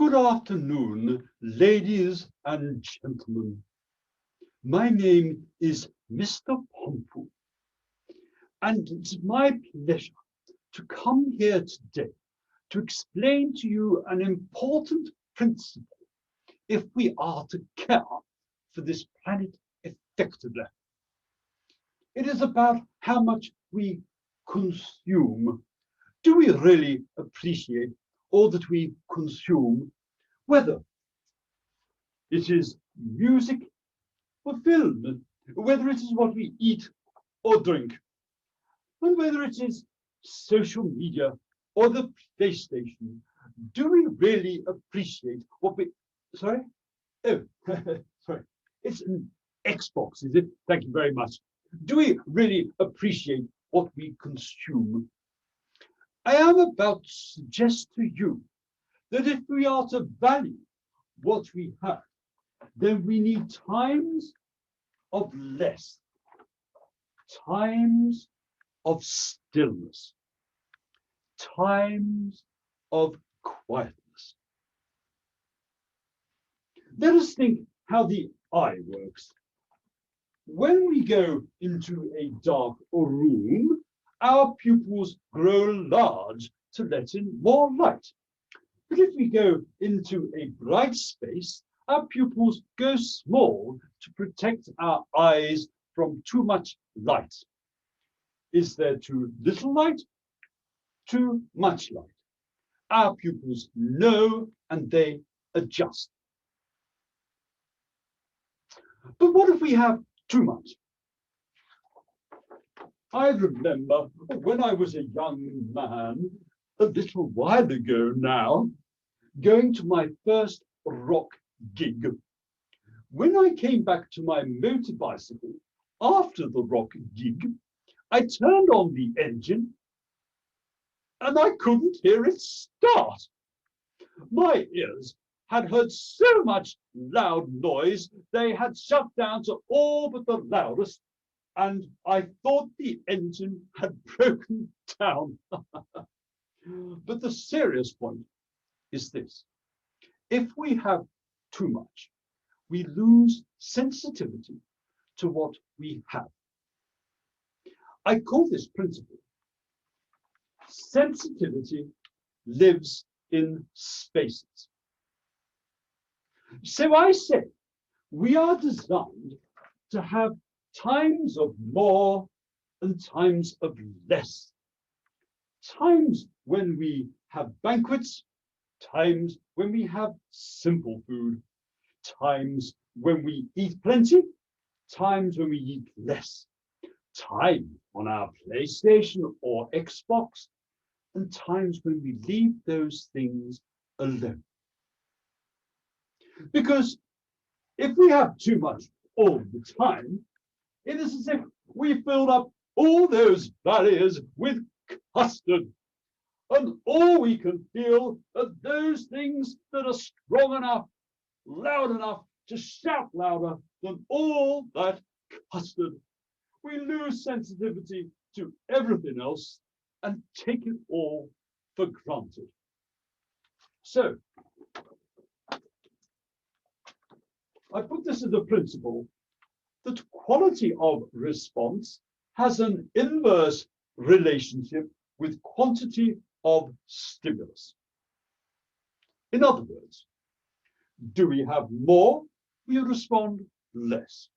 Good afternoon, ladies and gentlemen. My name is Mr. Pomfrey, and it's my pleasure to come here today to explain to you an important principle if we are to care for this planet effectively. It is about how much we consume. Do we really appreciate all that we consume, whether it is music or film, whether it is what we eat or drink, and whether it is social media or the PlayStation? Do we really appreciate what we, sorry? Oh, sorry. It's an Xbox, is it? Thank you very much. Do we really appreciate what we consume? I am about to suggest to you that if we are to value what we have, then we need times of less, times of stillness, times of quietness. Let us think how the eye works. When we go into a dark room, our pupils grow large to let in more light. But if we go into a bright space, our pupils go small to protect our eyes from too much light. Is there too little light? Too much light? Our pupils know and they adjust. But what if we have too much? I remember when I was a young man, a little while ago now, going to my first rock gig. When I came back to my motor bicycle after the rock gig, I turned on the engine and I couldn't hear it start. My ears had heard so much loud noise, they had shut down to all but the loudest, and I thought the engine had broken down. But the serious point is this: if we have too much, we lose sensitivity to what we have. I call this principle sensitivity lives in spaces. So I say we are designed to have times of more and times of less. Times when we have banquets, times when we have simple food, times when we eat plenty, times when we eat less, time on our PlayStation or Xbox, and times when we leave those things alone. Because if we have too much all the time, it is as if we filled up all those barriers with custard, and all we can feel are those things that are strong enough, loud enough to shout louder than all that custard. We lose sensitivity to everything else and take it all for granted. So, I put this as a principle that quality of response has an inverse relationship with quantity of stimulus. In other words, do we have more, we respond less.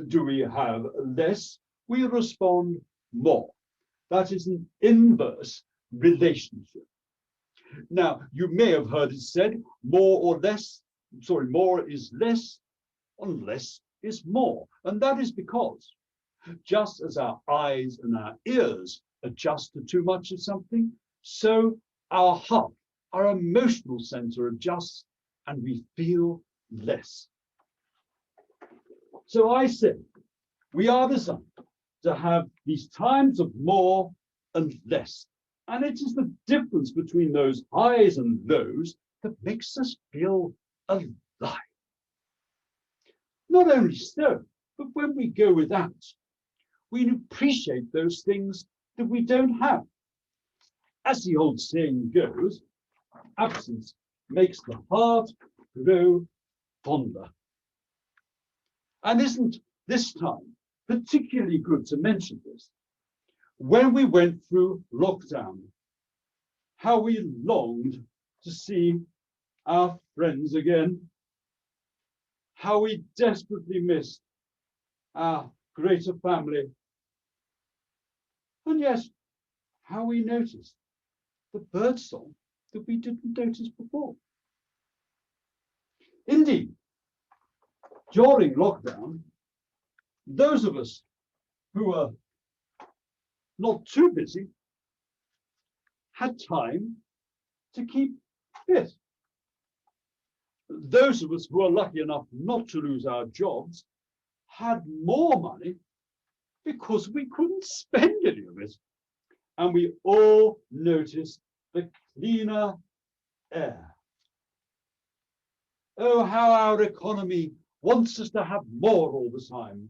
Do we have less, we respond more. That is an inverse relationship. Now, you may have heard it said, more is less, and less is more. And that is because just as our eyes and our ears adjust to too much of something, so our heart, our emotional center adjusts and we feel less. So I say, we are designed to have these times of more and less. And it is the difference between those highs and lows that makes us feel alive. Not only so, but when we go without, we appreciate those things that we don't have. As the old saying goes, absence makes the heart grow fonder. And isn't this time particularly good to mention this? When we went through lockdown, how we longed to see our friends again, how we desperately missed our greater family, and yet how we noticed the birdsong that we didn't notice before. Indeed, during lockdown, those of us who were not too busy had time to keep fit. Those of us who are lucky enough not to lose our jobs had more money because we couldn't spend any of it. And we all noticed the cleaner air. Oh, how our economy wants us to have more all the time.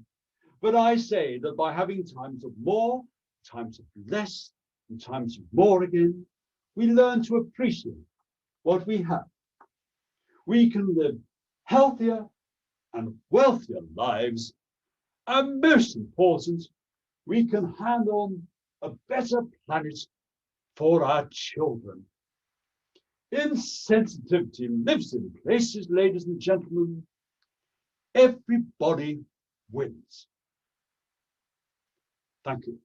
But I say that by having times of more, times of less, and times of more again, we learn to appreciate what we have. We can live healthier and wealthier lives, and most important, we can hand on a better planet for our children. Insensitivity lives in places, ladies and gentlemen. Everybody wins. Thank you.